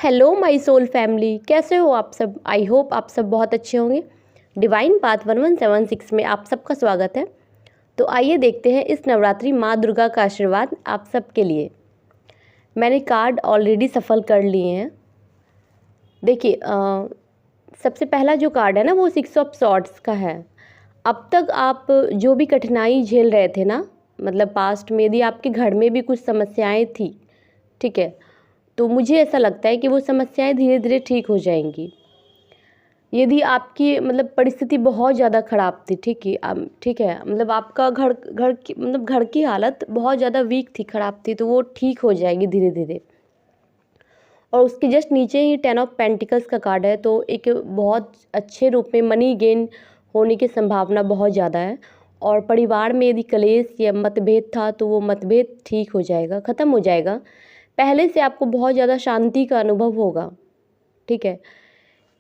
Hello my soul family, कैसे हो आप सब। आई होप आप सब बहुत अच्छे होंगे। डिवाइन पाथ 1176 में आप सबका स्वागत है। तो आइए देखते हैं इस नवरात्रि माँ दुर्गा का आशीर्वाद आप सबके लिए। मैंने कार्ड ऑलरेडी सफल कर लिए हैं। देखिए, सबसे पहला जो कार्ड है ना वो 6 ऑफ सॉर्ड्स का है। अब तक आप जो भी कठिनाई झेल रहे थे ना, मतलब पास्ट में यदि आपके घर में भी कुछ समस्याएं थी, ठीक है, तो मुझे ऐसा लगता है कि वो समस्याएं धीरे धीरे ठीक हो जाएंगी। यदि आपकी मतलब परिस्थिति बहुत ज़्यादा ख़राब थी, ठीक है, मतलब आपका घर की हालत बहुत ज़्यादा वीक थी, ख़राब थी, तो वो ठीक हो जाएगी धीरे धीरे। और उसके जस्ट नीचे ही 10 ऑफ पेंटिकल्स का कार्ड है, तो एक बहुत अच्छे रूप में मनी गेन होने की संभावना बहुत ज़्यादा है। और परिवार में यदि कलेश या मतभेद था तो वो मतभेद ठीक हो जाएगा, ख़त्म हो जाएगा। पहले से आपको बहुत ज़्यादा शांति का अनुभव होगा, ठीक है।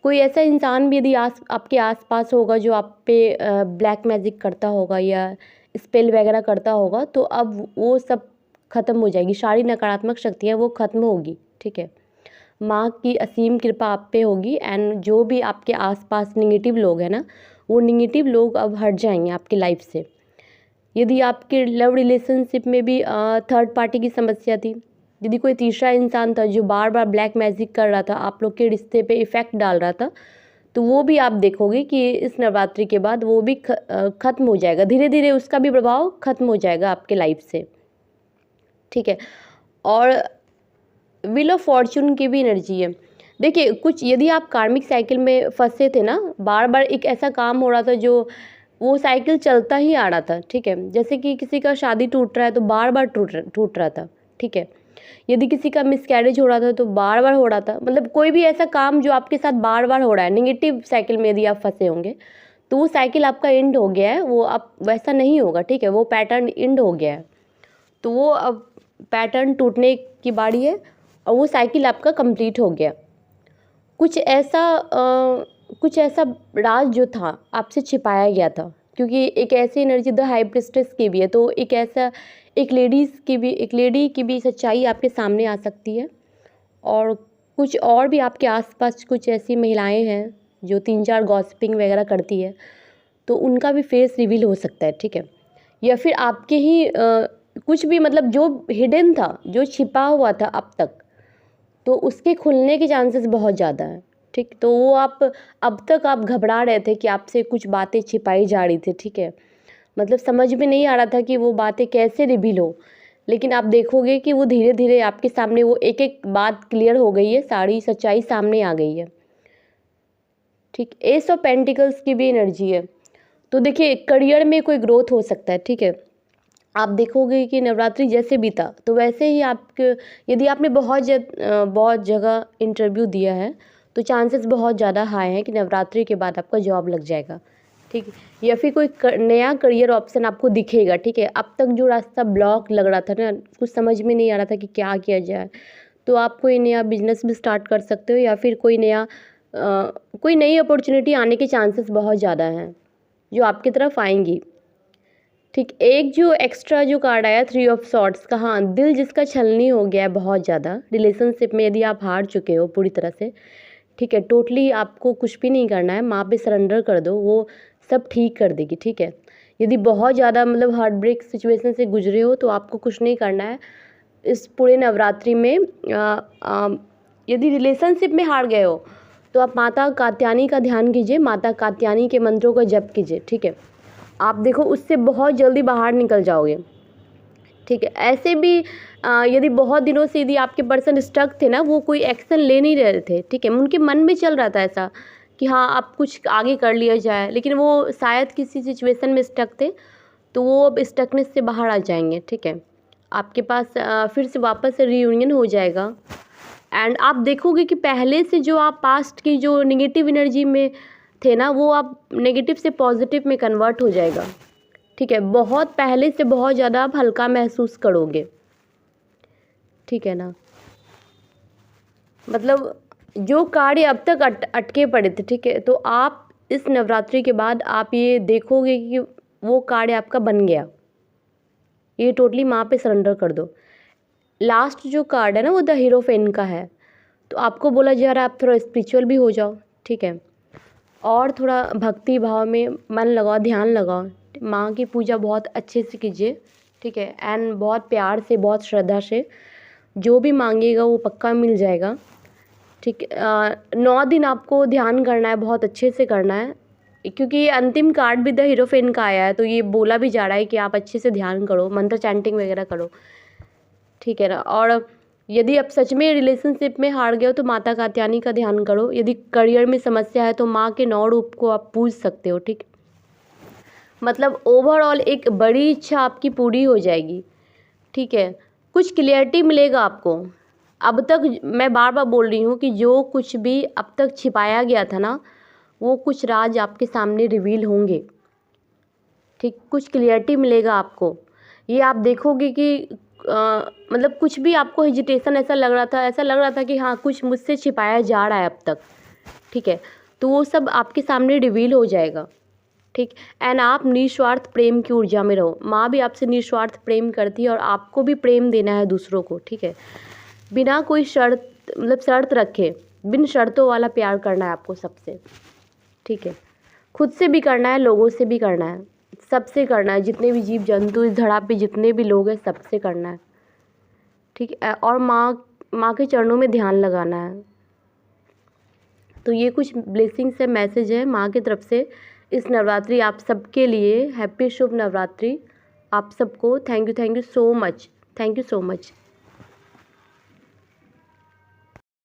कोई ऐसा इंसान भी यदि आपके आसपास होगा जो आप पे ब्लैक मैजिक करता होगा या स्पेल वगैरह करता होगा, तो अब वो सब ख़त्म हो जाएगी। सारी नकारात्मक शक्तियाँ वो ख़त्म होगी, ठीक है। माँ की असीम कृपा आप पे होगी। एंड जो भी आपके आसपास नेगेटिव लोग हैं ना, वो नेगेटिव लोग अब हट जाएंगे आपकी लाइफ से। यदि आपके लव रिलेशनशिप में भी थर्ड पार्टी की समस्या थी, यदि कोई तीसरा इंसान था जो बार बार ब्लैक मैजिक कर रहा था, आप लोग के रिश्ते पे इफ़ेक्ट डाल रहा था, तो वो भी आप देखोगे कि इस नवरात्रि के बाद वो भी ख़त्म हो जाएगा। धीरे धीरे उसका भी प्रभाव ख़त्म हो जाएगा आपके लाइफ से, ठीक है। और व्हील ऑफ फॉर्चून की भी एनर्जी है। देखिए, कुछ यदि आप कार्मिक साइकिल में फंसे थे ना, बार बार एक ऐसा काम हो रहा था जो वो साइकिल चलता ही आ रहा था, ठीक है। जैसे कि किसी का शादी टूट रहा है तो बार बार टूट रहा था, ठीक है। यदि किसी का मिसकैरेज हो रहा था तो बार बार हो रहा था। मतलब कोई भी ऐसा काम जो आपके साथ बार बार हो रहा है, नेगेटिव साइकिल में यदि आप फंसे होंगे, तो वो साइकिल आपका एंड हो गया है। वो अब वैसा नहीं होगा, ठीक है। वो पैटर्न एंड हो गया है, तो वो अब पैटर्न टूटने की बारी है और वो साइकिल आपका कंप्लीट हो गया। कुछ ऐसा राज जो था आपसे छिपाया गया था, क्योंकि एक ऐसी एनर्जी द हाई प्रिस्टेस की भी है, तो एक लेडी की भी सच्चाई आपके सामने आ सकती है। और कुछ और भी आपके आसपास कुछ ऐसी महिलाएं हैं जो 3-4 गॉसिपिंग वगैरह करती है, तो उनका भी फेस रिवील हो सकता है, ठीक है। या फिर आपके ही कुछ भी, मतलब जो हिडन था, जो छिपा हुआ था अब तक, तो उसके खुलने के चांसेस बहुत ज़्यादा हैं, ठीक। तो वो अब तक आप घबरा रहे थे कि आपसे कुछ बातें छिपाई जा रही थी, ठीक है। मतलब समझ में नहीं आ रहा था कि वो बातें कैसे रिवील हो, लेकिन आप देखोगे कि वो धीरे धीरे आपके सामने वो एक एक बात क्लियर हो गई है, सारी सच्चाई सामने आ गई है, ठीक। एस ऑफ पेंटिकल्स की भी एनर्जी है। तो देखिए, करियर में कोई ग्रोथ हो सकता है, ठीक है। आप देखोगे कि नवरात्रि जैसे बीता तो वैसे ही आपके, यदि आपने बहुत जगह इंटरव्यू दिया है, तो चांसेस बहुत ज़्यादा हाई हैं कि नवरात्रि के बाद आपका जॉब लग जाएगा, ठीक है। या फिर कोई नया करियर ऑप्शन आपको दिखेगा, ठीक है। अब तक जो रास्ता ब्लॉक लग रहा था ना, कुछ समझ में नहीं आ रहा था कि क्या किया जाए, तो आप कोई नया बिजनेस भी स्टार्ट कर सकते हो, या फिर कोई नई अपॉर्चुनिटी आने के चांसेस बहुत ज़्यादा हैं जो आपकी तरफ आएंगी, ठीक। एक जो एक्स्ट्रा जो कार्ड आया 3 ऑफ सॉर्ड्स का, हाँ, दिल जिसका छलनी हो गया है बहुत ज़्यादा रिलेशनशिप में, यदि आप हार चुके हो पूरी तरह से, ठीक है, टोटली आपको कुछ भी नहीं करना है, माँ पे सरेंडर कर दो, वो सब ठीक कर देगी, ठीक है। यदि बहुत ज़्यादा मतलब हार्ट ब्रेक सिचुएशन से गुजरे हो तो आपको कुछ नहीं करना है इस पूरे नवरात्रि में। यदि रिलेशनशिप में हार गए हो तो आप माता कात्यायनी का ध्यान कीजिए, माता कात्यायनी के मंत्रों का जप कीजिए, ठीक है। आप देखो उससे बहुत जल्दी बाहर निकल जाओगे, ठीक है। ऐसे भी यदि बहुत दिनों से यदि आपके पर्सन स्टक थे ना, वो कोई एक्शन ले नहीं रहे थे, ठीक है, उनके मन में चल रहा था ऐसा कि हाँ अब कुछ आगे कर लिया जाए, लेकिन वो शायद किसी सिचुएशन में स्टक थे, तो वो अब स्टकनेस से बाहर आ जाएंगे, ठीक है। आपके पास फिर से वापस से रीयूनियन हो जाएगा। एंड आप देखोगे कि पहले से जो आप पास्ट की जो निगेटिव एनर्जी में थे ना, वो आप नेगेटिव से पॉजिटिव में कन्वर्ट हो जाएगा, ठीक है। बहुत पहले से बहुत ज़्यादा आप हल्का महसूस करोगे, ठीक है ना। मतलब जो कार्य अब तक अटके पड़े थे, ठीक है, तो आप इस नवरात्रि के बाद आप ये देखोगे कि वो कार्य आपका बन गया। ये टोटली माँ पे सरेंडर कर दो। लास्ट जो कार्ड है ना वो द हीरोफेन का है। तो आपको बोला जा रहा है आप थोड़ा स्पिरिचुअल भी हो जाओ, ठीक है, और थोड़ा भक्ति भाव में मन लगाओ, ध्यान लगाओ, माँ की पूजा बहुत अच्छे से कीजिए, ठीक है, एंड बहुत प्यार से, बहुत श्रद्धा से, जो भी मांगिएगा वो पक्का मिल जाएगा, ठीक है। 9 दिन आपको ध्यान करना है, बहुत अच्छे से करना है, क्योंकि ये अंतिम कार्ड भी द हीरोफेन का आया है, तो ये बोला भी जा रहा है कि आप अच्छे से ध्यान करो, मंत्र चैंटिंग वगैरह करो, ठीक है ना। और यदि आप सच में रिलेशनशिप में हार गए हो तो माता कात्यायनी का ध्यान करो। यदि करियर में समस्या है तो माँ के 9 रूप को आप पूज सकते हो, ठीक। मतलब ओवरऑल एक बड़ी इच्छा आपकी पूरी हो जाएगी, ठीक है। कुछ क्लियरिटी मिलेगा आपको। अब तक मैं बार बार बोल रही हूँ कि जो कुछ भी अब तक छिपाया गया था ना, वो कुछ राज आपके सामने रिवील होंगे, ठीक। कुछ क्लियरिटी मिलेगा आपको। ये आप देखोगे कि मतलब कुछ भी आपको हेजिटेशन ऐसा लग रहा था कि हाँ कुछ मुझसे छिपाया जा रहा है अब तक, ठीक है, तो वो सब आपके सामने रिवील हो जाएगा, ठीक। एंड आप निस्वार्थ प्रेम की ऊर्जा में रहो। माँ भी आपसे निस्वार्थ प्रेम करती है और आपको भी प्रेम देना है दूसरों को, ठीक है, बिना कोई शर्त, मतलब शर्त रखे, बिन शर्तों वाला प्यार करना है आपको सबसे, ठीक है। खुद से भी करना है, लोगों से भी करना है, सबसे करना है, जितने भी जीव जंतु इस धरा पे जितने भी लोग हैं सबसे करना है, ठीक है। और माँ के चरणों में ध्यान लगाना है। तो ये कुछ ब्लेसिंग्स है, मैसेज है माँ की तरफ से इस नवरात्रि आप सबके लिए। हैप्पी शुभ नवरात्रि आप सबको। Thank you so much, thank you so much.